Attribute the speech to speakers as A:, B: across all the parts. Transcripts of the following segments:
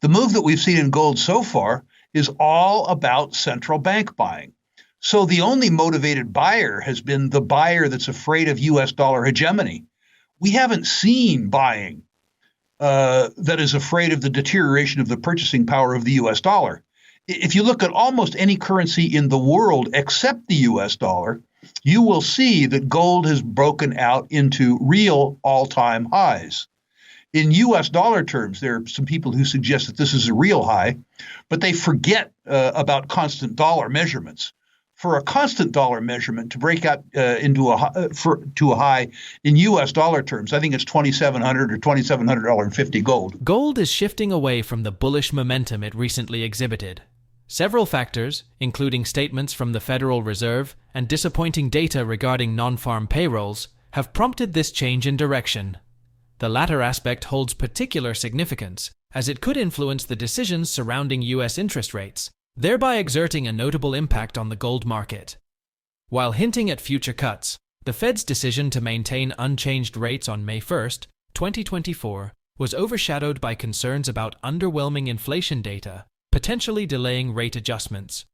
A: The move that we've seen in gold so far is all about central bank buying. So the only motivated buyer has been the buyer that's afraid of US dollar hegemony. We haven't seen buying that is afraid of the deterioration of the purchasing power of the US dollar. If you look at almost any currency in the world except the US dollar, you will see that gold has broken out into real all-time highs. In US dollar terms, there are some people who suggest that this is a real high, but they forget about constant dollar measurements. For a constant dollar measurement to break out to a high in US dollar terms, I think it's $2,700 or $2,750 gold.
B: Gold is shifting away from the bullish momentum it recently exhibited. Several factors, including statements from the Federal Reserve and disappointing data regarding non-farm payrolls, have prompted this change in direction. The latter aspect holds particular significance, as it could influence the decisions surrounding US interest rates, thereby exerting a notable impact on the gold market. While hinting at future cuts, the Fed's decision to maintain unchanged rates on May 1st, 2024, was overshadowed by concerns about underwhelming inflation data, potentially delaying rate adjustments.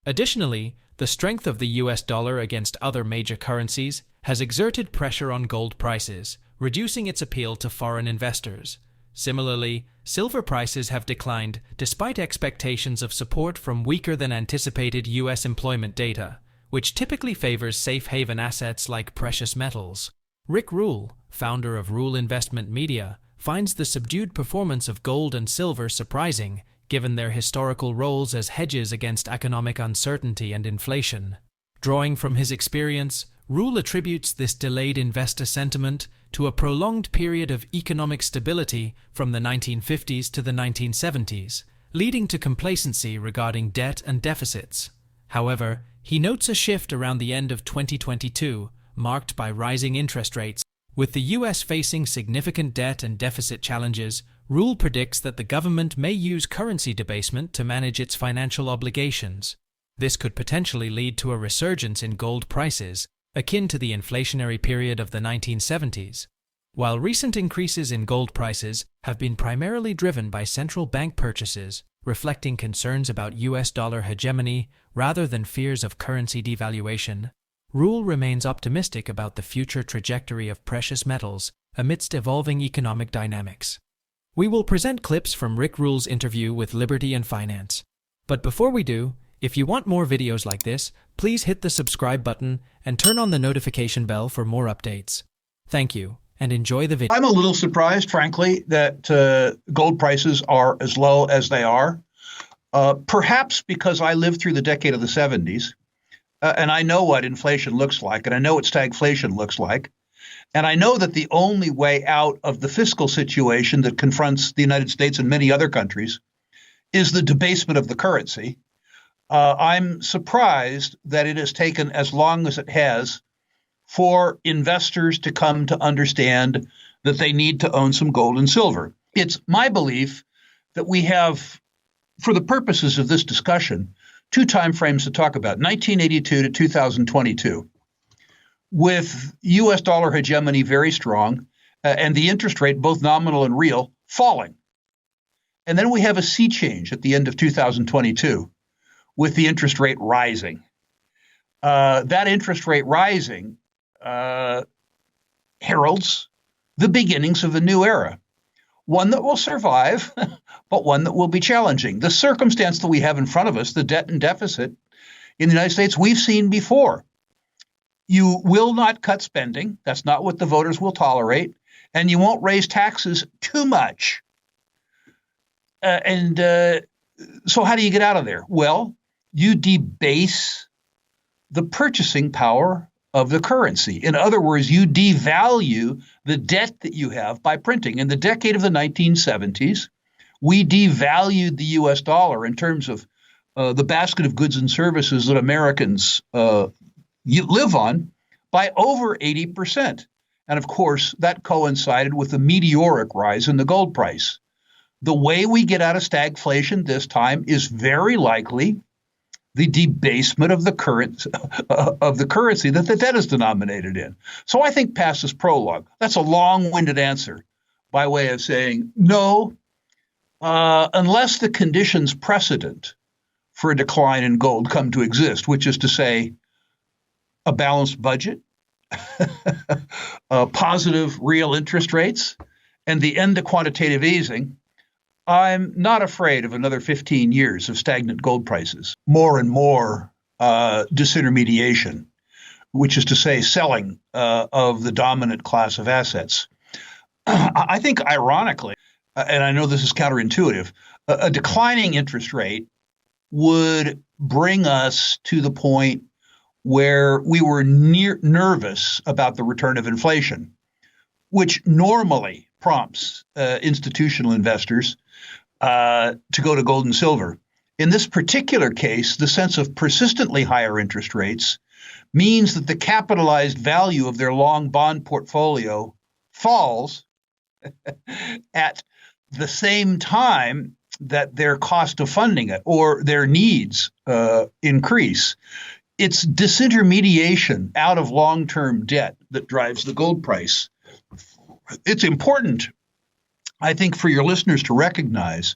B: Additionally, the strength of the US dollar against other major currencies has exerted pressure on gold prices, reducing its appeal to foreign investors. Similarly, silver prices have declined despite expectations of support from weaker than anticipated US employment data, which typically favors safe haven assets like precious metals. Rick Rule, founder of Rule Investment Media, finds the subdued performance of gold and silver surprising, given their historical roles as hedges against economic uncertainty and inflation. Drawing from his experience, Rule attributes this delayed investor sentiment to a prolonged period of economic stability from the 1950s to the 1970s, leading to complacency regarding debt and deficits. However, he notes a shift around the end of 2022, marked by rising interest rates. With the US facing significant debt and deficit challenges, Rule predicts that the government may use currency debasement to manage its financial obligations. This could potentially lead to a resurgence in gold prices, akin to the inflationary period of the 1970s. While recent increases in gold prices have been primarily driven by central bank purchases, reflecting concerns about US dollar hegemony rather than fears of currency devaluation, Rule remains optimistic about the future trajectory of precious metals amidst evolving economic dynamics. We will present clips from Rick Rule's interview with Liberty and Finance. But before we do, if you want more videos like this, please hit the subscribe button and turn on the notification bell for more updates. Thank you, and enjoy the video.
A: I'm a little surprised, frankly, that gold prices are as low as they are. Perhaps because I lived through the decade of the 70s, and I know what inflation looks like, and I know what stagflation looks like. And I know that the only way out of the fiscal situation that confronts the United States and many other countries is the debasement of the currency. I'm surprised that it has taken as long as it has for investors to come to understand that they need to own some gold and silver. It's my belief that we have, for the purposes of this discussion, two time frames to talk about, 1982 to 2022, with US dollar hegemony very strong and the interest rate, both nominal and real, falling. And then we have a sea change at the end of 2022 with the interest rate rising. That interest rate rising heralds the beginnings of a new era, one that will survive, but one that will be challenging. The circumstance that we have in front of us, the debt and deficit in the United States, we've seen before. You will not cut spending. That's not what the voters will tolerate. And you won't raise taxes too much. So how do you get out of there? Well, you debase the purchasing power of the currency. In other words, you devalue the debt that you have by printing. In the decade of the 1970s, we devalued the US dollar in terms of the basket of goods and services that Americans live on by over 80%. And of course, that coincided with a meteoric rise in the gold price. The way we get out of stagflation this time is very likely the debasement of the currency that the debt is denominated in. So I think passes prologue. That's a long-winded answer by way of saying, no, Unless the conditions precedent for a decline in gold come to exist, which is to say, a balanced budget, positive real interest rates, and the end of quantitative easing, I'm not afraid of another 15 years of stagnant gold prices. More and more disintermediation, which is to say, selling of the dominant class of assets. I think, ironically, and I know this is counterintuitive, a declining interest rate would bring us to the point where we were nervous about the return of inflation, which normally prompts institutional investors to go to gold and silver. In this particular case, the sense of persistently higher interest rates means that the capitalized value of their long bond portfolio falls at the same time that their cost of funding it or their needs increase. It's disintermediation out of long-term debt that drives the gold price. It's important, I think, for your listeners to recognize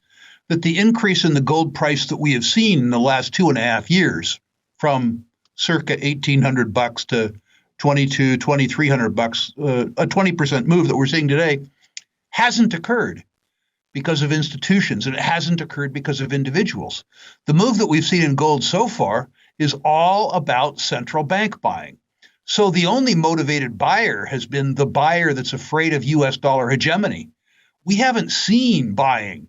A: that the increase in the gold price that we have seen in the last 2.5 years, from circa $1,800 to $2,300, a 20% move that we're seeing today, hasn't occurred because of institutions, and it hasn't occurred because of individuals. The move that we've seen in gold so far is all about central bank buying. So the only motivated buyer has been the buyer that's afraid of US dollar hegemony. We haven't seen buying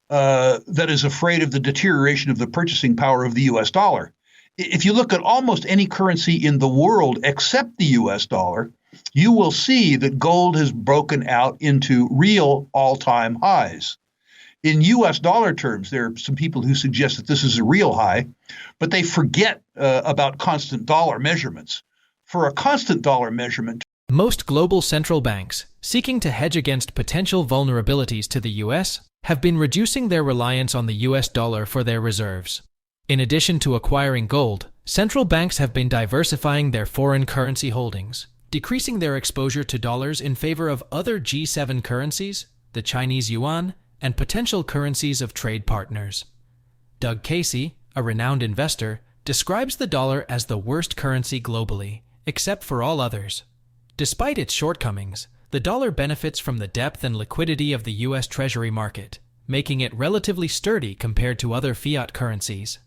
A: that is afraid of the deterioration of the purchasing power of the US dollar. If you look at almost any currency in the world except the US dollar, you will see that gold has broken out into real all-time highs. In US dollar terms, there are some people who suggest that this is a real high, but they forget about constant dollar measurements. For a constant dollar measurement,
B: most global central banks, seeking to hedge against potential vulnerabilities to the US, have been reducing their reliance on the US dollar for their reserves. In addition to acquiring gold, central banks have been diversifying their foreign currency holdings, decreasing their exposure to dollars in favor of other G7 currencies, the Chinese yuan, and potential currencies of trade partners. Doug Casey, a renowned investor, describes the dollar as the worst currency globally, except for all others. Despite its shortcomings, the dollar benefits from the depth and liquidity of the U.S. Treasury market, making it relatively sturdy compared to other fiat currencies.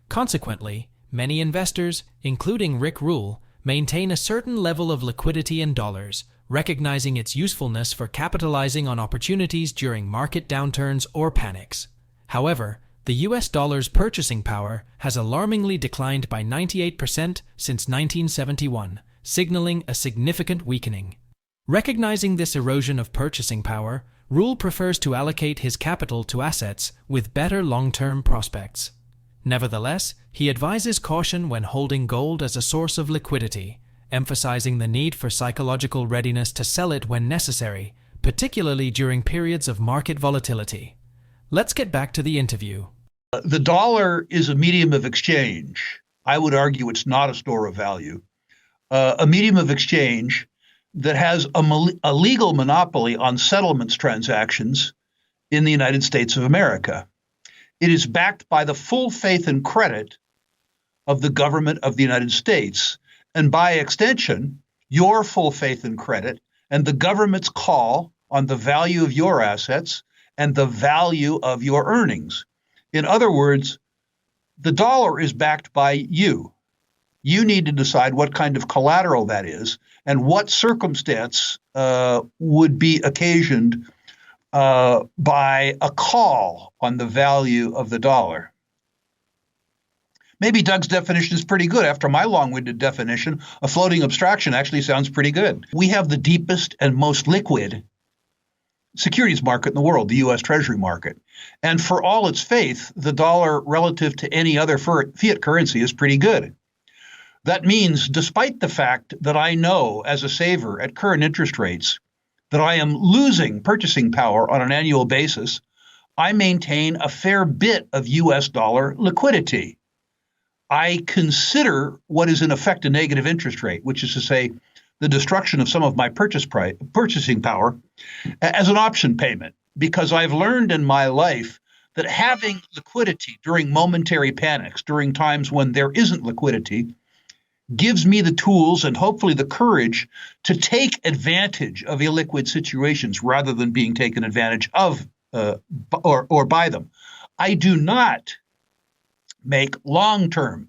B: Consequently, many investors, including Rick Rule, maintain a certain level of liquidity in dollars, recognizing its usefulness for capitalizing on opportunities during market downturns or panics. However, the US dollar's purchasing power has alarmingly declined by 98% since 1971, signaling a significant weakening. Recognizing this erosion of purchasing power, Rule prefers to allocate his capital to assets with better long-term prospects. Nevertheless, he advises caution when holding gold as a source of liquidity, emphasizing the need for psychological readiness to sell it when necessary, particularly during periods of market volatility. Let's get back to the interview.
A: The dollar is a medium of exchange. I would argue it's not a store of value. A medium of exchange that has a legal monopoly on settlements transactions in the United States of America. It is backed by the full faith and credit of the government of the United States, and by extension, your full faith and credit and the government's call on the value of your assets and the value of your earnings. In other words, the dollar is backed by you. You need to decide what kind of collateral that is and what circumstance would be occasioned by a call on the value of the dollar. Maybe Doug's definition is pretty good. After my long-winded definition, a floating abstraction actually sounds pretty good. We have the deepest and most liquid securities market in the world, the U.S. Treasury market. And for all its faith, the dollar relative to any other fiat currency is pretty good. That means, despite the fact that I know as a saver at current interest rates that I am losing purchasing power on an annual basis, I maintain a fair bit of U.S. dollar liquidity. I consider what is in effect a negative interest rate, which is to say the destruction of some of my purchasing power, as an option payment. because I've learned in my life that having liquidity during momentary panics, during times when there isn't liquidity, gives me the tools and hopefully the courage to take advantage of illiquid situations rather than being taken advantage of or by them. I do not make long-term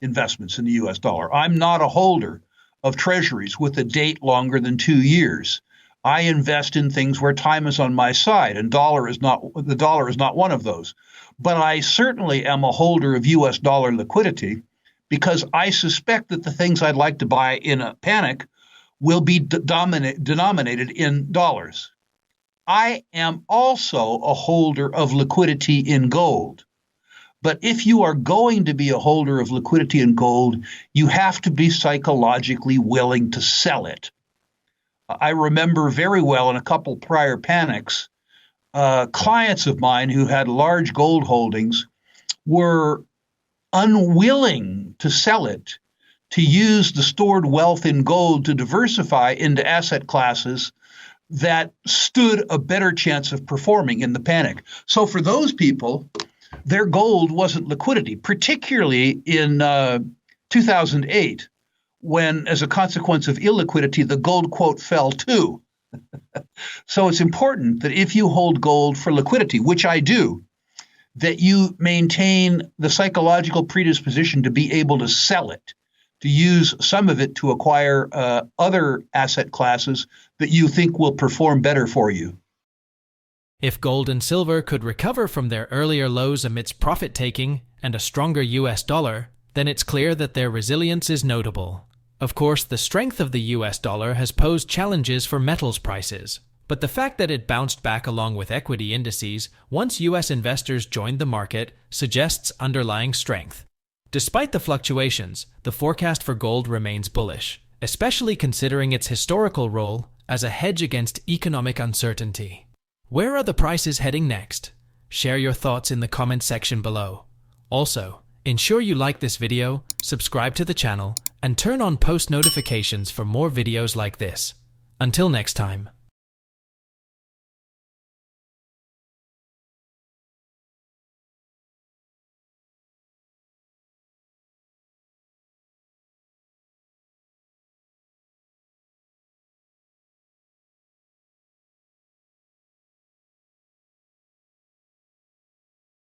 A: investments in the US dollar. I'm not a holder of treasuries with a date longer than 2 years. I invest in things where time is on my side, and the dollar is not one of those. But I certainly am a holder of US dollar liquidity because I suspect that the things I'd like to buy in a panic will be denominated in dollars. I am also a holder of liquidity in gold. But if you are going to be a holder of liquidity in gold, you have to be psychologically willing to sell it. I remember very well in a couple prior panics, clients of mine who had large gold holdings were unwilling to sell it, to use the stored wealth in gold to diversify into asset classes that stood a better chance of performing in the panic. So for those people, their gold wasn't liquidity, particularly in 2008, when, as a consequence of illiquidity, the gold quote fell too. So it's important that if you hold gold for liquidity, which I do, that you maintain the psychological predisposition to be able to sell it, to use some of it to acquire other asset classes that you think will perform better for you.
B: If gold and silver could recover from their earlier lows amidst profit-taking and a stronger US dollar, then it's clear that their resilience is notable. Of course, the strength of the US dollar has posed challenges for metals prices, but the fact that it bounced back along with equity indices once US investors joined the market suggests underlying strength. Despite the fluctuations, the forecast for gold remains bullish, especially considering its historical role as a hedge against economic uncertainty. Where are the prices heading next? Share your thoughts in the comments section below. Also, ensure you like this video, subscribe to the channel, and turn on post notifications for more videos like this. Until next time.